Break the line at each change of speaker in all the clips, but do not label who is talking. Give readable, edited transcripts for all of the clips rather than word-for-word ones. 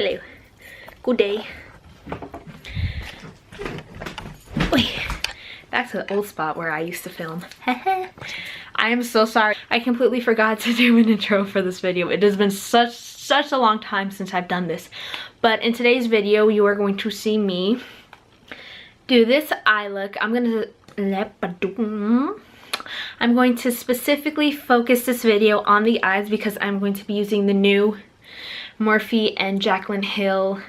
Hello. Good day. Wait. Back to the old spot where I used to film. I am so sorry. I completely forgot to do an intro for this video. It has been such a long time since I've done this. But in today's video, you are going to see me do this eye look. I'm going to specifically focus this video on the eyes because I'm going to be using the new Morphe and Jaclyn Hill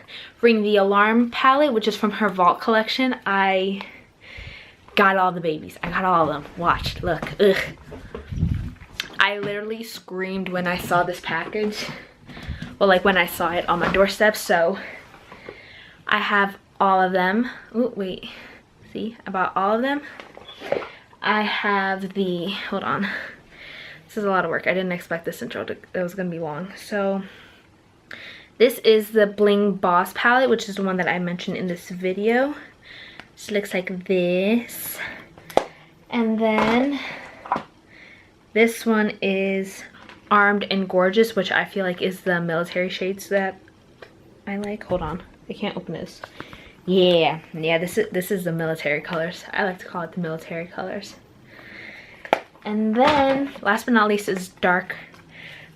Ring the Alarm palette, which is from her Vault collection. I got all the babies. I got all of them. Watch, look. Ugh. I literally screamed when I saw this package. Well, like when I saw it on my doorstep. So I have all of them. Oh, wait. See, I bought all of them. I have the, hold on. This is a lot of work. I didn't expect this intro it was gonna be long. So this is the Bling Boss palette, which is the one that I mentioned in this video. It looks like this. And then this one is Armed and Gorgeous, which I feel like is the military shades that I like. Hold on, I can't open this. Yeah, this is the military colors. I like to call it the military colors. And then last but not least is Dark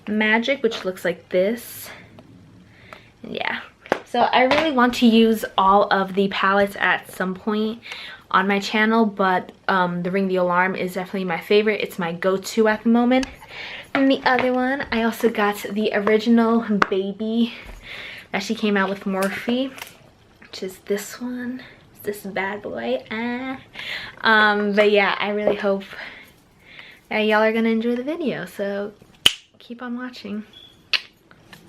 Magic, which looks like this. Yeah, so I really want to use all of the palettes at some point on my channel, but the Ring the Alarm is definitely my favorite. It's my go-to at the moment. And the other one, I also got the original baby that she came out with Morphe, which is this one. It's this bad boy. But yeah, I really hope that y'all are gonna enjoy the video, so keep on watching.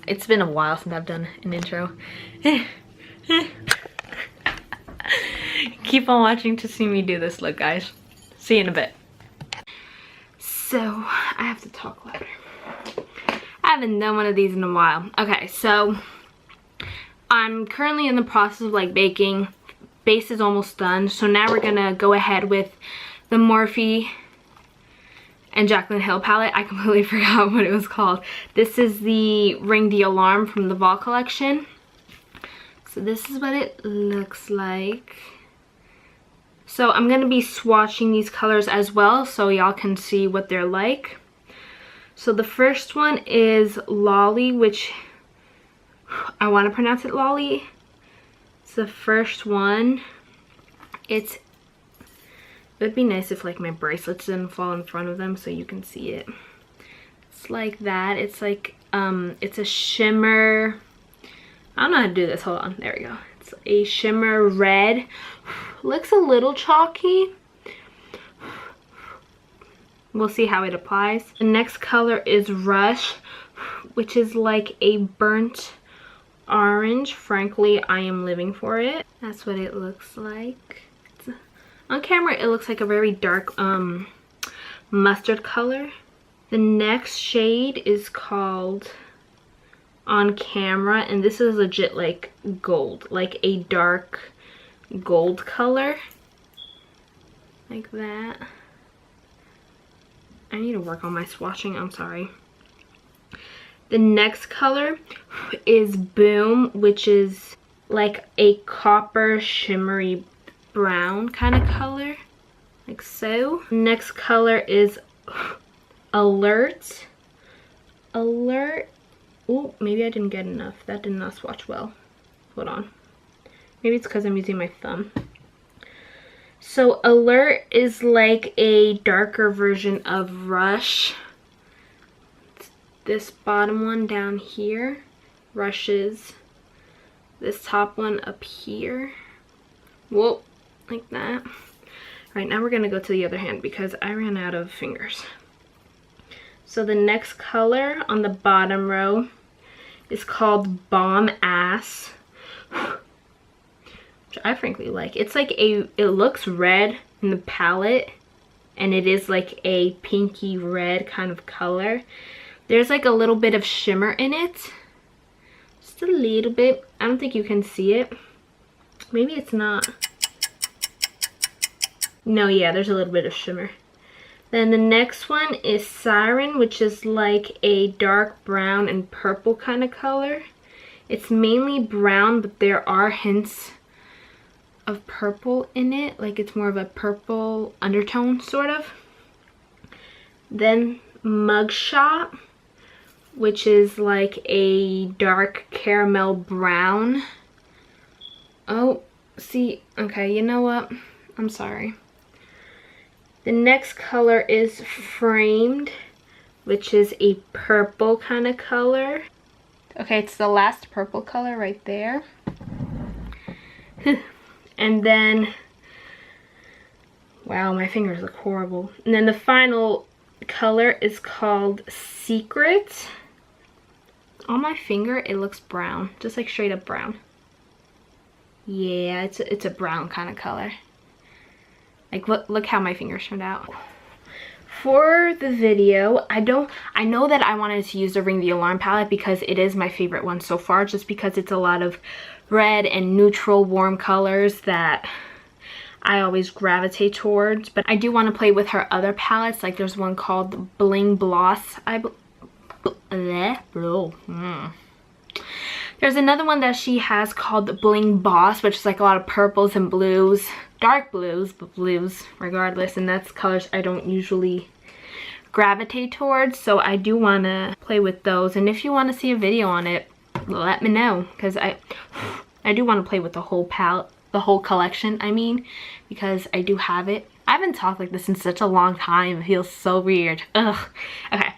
It's been a while since I've done an intro. Keep on watching to see me do this look, guys. See you in a bit. So, I have to talk louder. I haven't done one of these in a while. Okay, so I'm currently in the process of like baking. Base is almost done. So now we're gonna go ahead with the Morphe and Jaclyn Hill palette. I completely forgot what it was called. This is the Ring the Alarm from the Vault collection. So this is what it looks like. So I'm gonna be swatching these colors as well so y'all can see what they're like. So the first one is Lolly, which I want to pronounce it Lolly. It's the first one. It would be nice if like my bracelets didn't fall in front of them so you can see it. It's like that. It's like it's a shimmer. I don't know how to do this. Hold on. There we go. It's a shimmer red. Looks a little chalky. We'll see how it applies. The next color is Rush, which is like a burnt orange. Frankly, I am living for it. That's what it looks like. On camera, it looks like a very dark mustard color. The next shade is called On Camera, and this is legit like gold, like a dark gold color, like that. I need to work on my swatching, I'm sorry. The next color is Boom, which is like a copper shimmery brown kind of color, like so. Next color is Alert. Oh, maybe I didn't get enough. That did not swatch well. Hold on. Maybe it's because I'm using my thumb. So Alert is like a darker version of Rush. It's this bottom one down here. Rush's this top one up here. Whoa, like that. All right, now we're gonna go to the other hand because I ran out of fingers. So the next color on the bottom row is called Bomb Ass, which I frankly like. It's like it looks red in the palette, and it is like a pinky red kind of color. There's like a little bit of shimmer in it. Just a little bit. I don't think you can see it. Maybe it's not. No, yeah, there's a little bit of shimmer. Then the next one is Siren, which is like a dark brown and purple kind of color. It's mainly brown, but there are hints of purple in it. Like it's more of a purple undertone, sort of. Then Mugshot, which is like a dark caramel brown. Oh, see, okay, you know what? I'm sorry. The next color is Framed, which is a purple kind of color. Okay, it's the last purple color right there. And then, wow, my fingers look horrible. And then the final color is called Secret. On my finger, it looks brown, just like straight up brown. Yeah, it's a brown kind of color. Like, look how my fingers turned out. For the video, I know that I wanted to use the Ring the Alarm palette because it is my favorite one so far, just because it's a lot of red and neutral warm colors that I always gravitate towards. But I do want to play with her other palettes. Like there's one called Bling Bloss. There's another one that she has called Bling Boss, which is like a lot of purples and blues, dark blues, but blues regardless, and that's colors I don't usually gravitate towards, so I do want to play with those. And if you want to see a video on it, let me know, because I do want to play with the whole palette, the whole collection, I mean, because I do have it. I haven't talked like this in such a long time. It feels so weird. Ugh. Okay.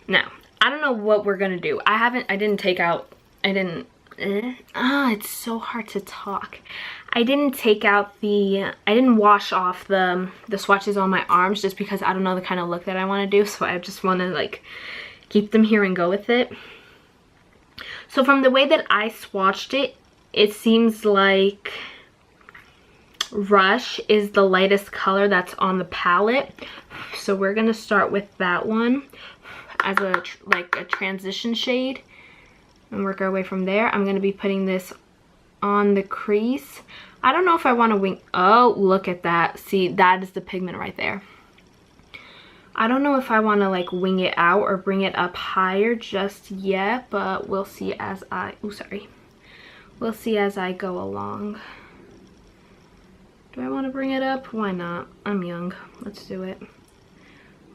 Now, I don't know what we're gonna do. It's so hard to talk. I didn't wash off the swatches on my arms just because I don't know the kind of look that I want to do, so I just want to like keep them here and go with it. So from the way that I swatched it, it seems like Rush is the lightest color that's on the palette. So we're gonna start with that one as a transition shade and work our way from there. I'm gonna be putting this on the crease. I don't know if I want to wing. Oh, look at that. See, that is the pigment right there. I don't know if I want to like wing it out or bring it up higher just yet, but we'll see as we'll see as I go along. Do I want to bring it up? Why not? I'm young. Let's do it.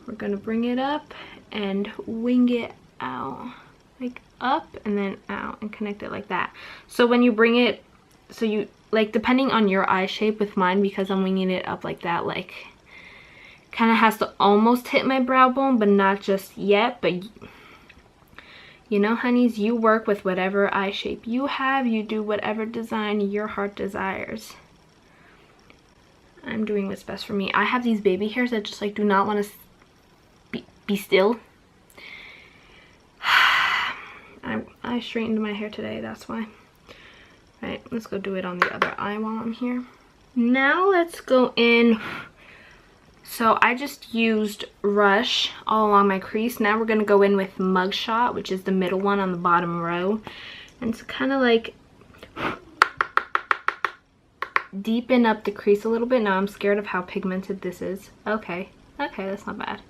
We're gonna bring it up and wing it out, like up and then out, and connect it like that. So when you bring it, so you like, depending on your eye shape, with mine, because I'm winging it up like that, like kind of has to almost hit my brow bone, but not just yet. But you know, honeys, you work with whatever eye shape you have. You do whatever design your heart desires. I'm doing what's best for me. I have these baby hairs that just like do not want to be still. I straightened my hair today, that's why. Right, let's go do it on the other eye while I'm here. Now let's go in. So I just used Rush all along my crease. Now we're going to go in with Mugshot, which is the middle one on the bottom row. And to kind of like deepen up the crease a little bit. Now I'm scared of how pigmented this is. Okay, that's not bad.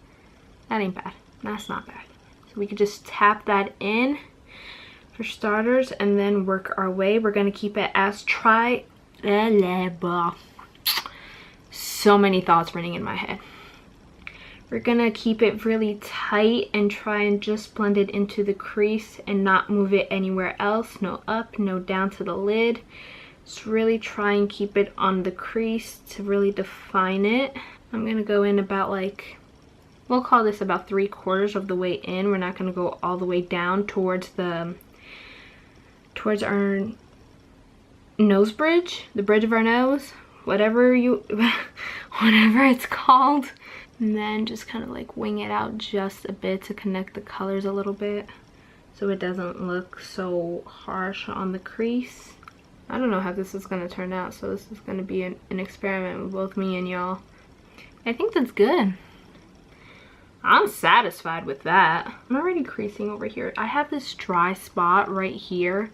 That ain't bad. That's not bad. So we could just tap that in for starters and then work our way. We're going to keep it as so many thoughts running in my head. We're going to keep it really tight and try and just blend it into the crease and not move it anywhere else. No up, no down to the lid. Just really try and keep it on the crease to really define it. I'm going to go in about like, we'll call this about 3/4 of the way in. We're not going to go all the way down towards our nose bridge, the bridge of our nose, whatever it's called. And then just kind of like wing it out just a bit to connect the colors a little bit so it doesn't look so harsh on the crease. I don't know how this is going to turn out, so this is going to be an experiment with both me and y'all. I think that's good. I'm satisfied with that. I'm already creasing over here. I have this dry spot right here,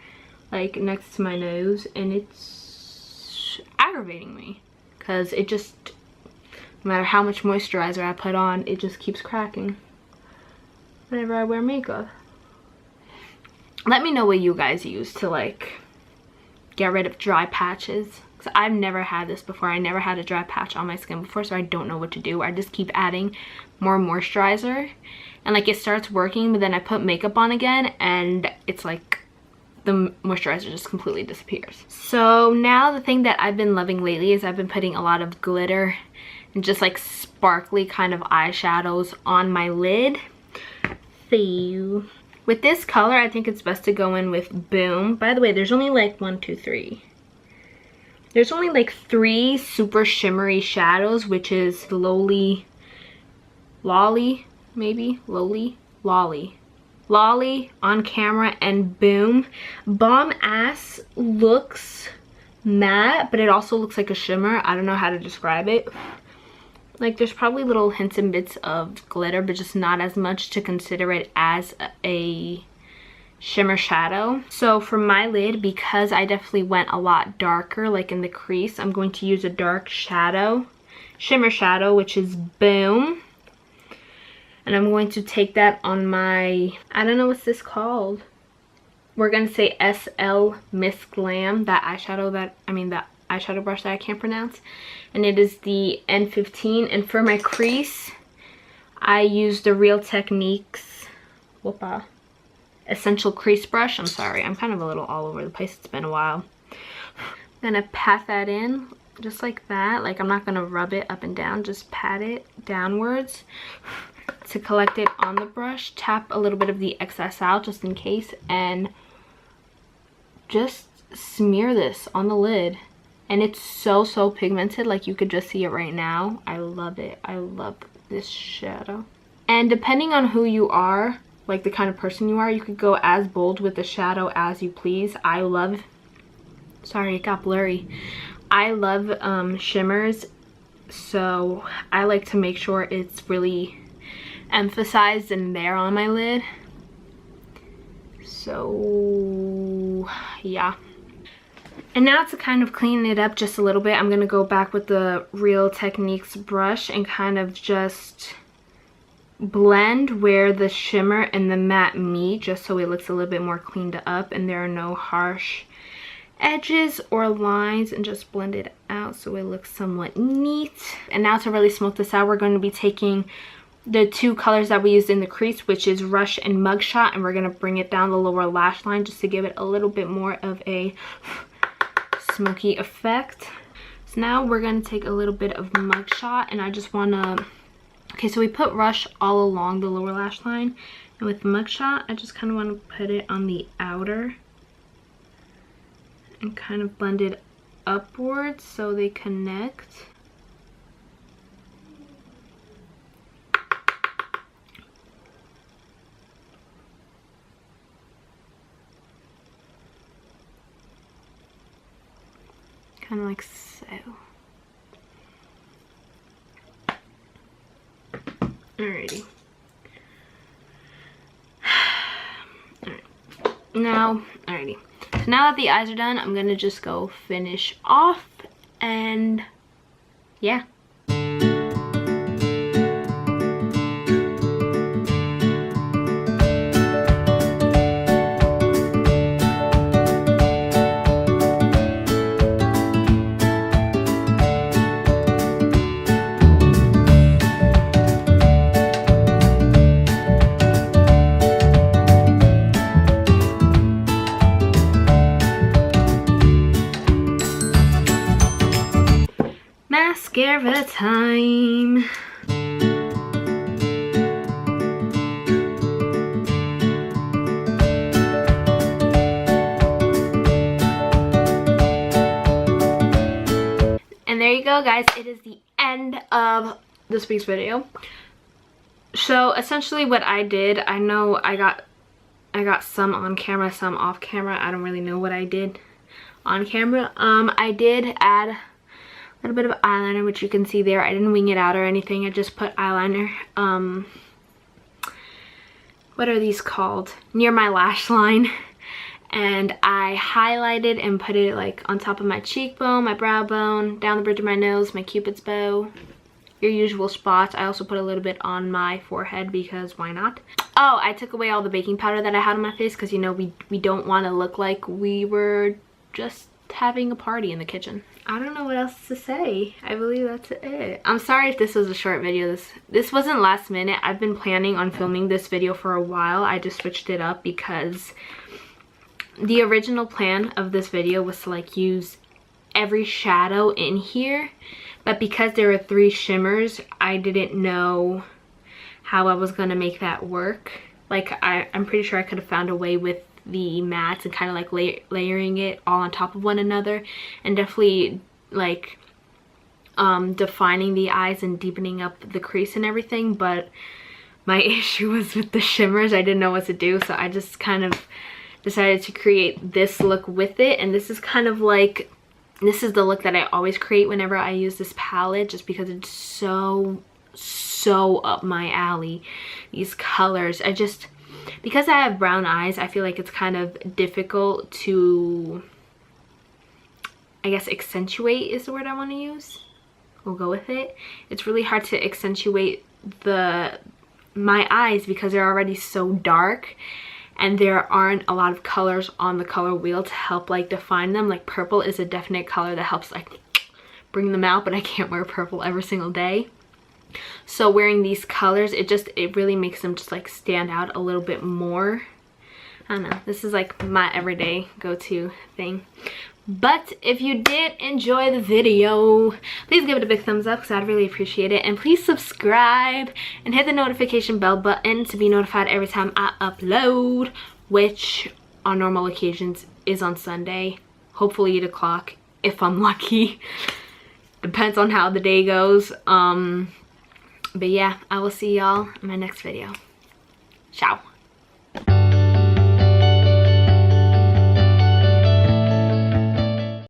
like next to my nose, and it's aggravating me because it just, no matter how much moisturizer I put on, it just keeps cracking whenever I wear makeup. Let me know what you guys use to like get rid of dry patches. Because I've never had this before. I never had a dry patch on my skin before, so I don't know what to do. I just keep adding more moisturizer and like it starts working, but then I put makeup on again and it's like the moisturizer just completely disappears. So now the thing that I've been loving lately is I've been putting a lot of glitter and just like sparkly kind of eyeshadows on my lid. So with this color, I think it's best to go in with Boom. By the way, there's only like 1, 2, 3. There's only like 3 super shimmery shadows, which is Lolly, maybe? Lolly on camera and Boom. Bomb Ass looks matte, but it also looks like a shimmer. I don't know how to describe it. Like there's probably little hints and bits of glitter, but just not as much to consider it as a shimmer shadow. So for my lid, because I definitely went a lot darker like in the crease, I'm going to use a dark shadow, shimmer shadow, which is Boom. And I'm going to take that on my, I don't know what's this called. We're going to say SL Miss Glam, that eyeshadow brush that I can't pronounce. And it is the N15. And for my crease, I use the Real Techniques Essential Crease Brush. I'm sorry, I'm kind of a little all over the place. It's been a while. I'm going to pat that in just like that. Like I'm not going to rub it up and down, just pat it downwards to collect it on the brush. Tap a little bit of the excess out just in case and just smear this on the lid. And it's so pigmented, like you could just see it right now. I love it. I love this shadow. And depending on who you are, like the kind of person you are, you could go as bold with the shadow as you please. I love, sorry it got blurry. I love shimmers, so I like to make sure it's really emphasized and there on my lid. So yeah. And now to kind of clean it up just a little bit, I'm going to go back with the Real Techniques brush and kind of just blend where the shimmer and the matte meet, just so it looks a little bit more cleaned up and there are no harsh edges or lines, and just blend it out so it looks somewhat neat. And now to really smoke this out, we're going to be taking the 2 colors that we used in the crease, which is Rush and Mugshot, and we're going to bring it down the lower lash line just to give it a little bit more of a smoky effect. So now we're going to take a little bit of Mugshot, and I just want to, okay, so we put Rush all along the lower lash line, and with Mugshot I just kind of want to put it on the outer and kind of blend it upwards so they connect. Kind of like so. Alrighty. Alright. Now, alrighty. So now that the eyes are done, I'm gonna just go finish off, and yeah. Mascara time. And there you go, guys. It is the end of this week's video. So essentially what I did, I know I got some on camera, some off camera. I don't really know what I did on camera. I did add a little bit of eyeliner, which you can see there. I didn't wing it out or anything. I just put eyeliner, what are these called? Near my lash line. And I highlighted and put it like on top of my cheekbone, my brow bone, down the bridge of my nose, my cupid's bow. your usual spots. I also put a little bit on my forehead because why not? Oh, I took away all the baking powder that I had on my face because, you know, we don't want to look like we were just having a party in the kitchen. I don't know what else to say. I believe that's it. I'm sorry if this was a short video. This wasn't last minute. I've been planning on filming this video for a while. I just switched it up because the original plan of this video was to like use every shadow in here, but because there were 3 shimmers, I didn't know how I was gonna make that work. Like I'm pretty sure I could have found a way with the mattes and kind of like layering it all on top of one another, and definitely like defining the eyes and deepening up the crease and everything. But my issue was with the shimmers. I didn't know what to do, so I just kind of decided to create this look with it. And this is kind of like, this is the look that I always create whenever I use this palette, just because it's so up my alley. These colors, because I have brown eyes, I feel like it's kind of difficult to, I guess, accentuate is the word I want to use. We'll go with it. It's really hard to accentuate my eyes because they're already so dark, and there aren't a lot of colors on the color wheel to help like define them. Like purple is a definite color that helps like bring them out, but I can't wear purple every single day. So wearing these colors, it really makes them just like stand out a little bit more. I don't know, this is like my everyday go-to thing. But if you did enjoy the video, please give it a big thumbs up because I'd really appreciate it. And please subscribe and hit the notification bell button to be notified every time I upload, which on normal occasions is on Sunday, hopefully 8 o'clock if I'm lucky. Depends on how the day goes. But yeah, I will see y'all in my next video. Ciao.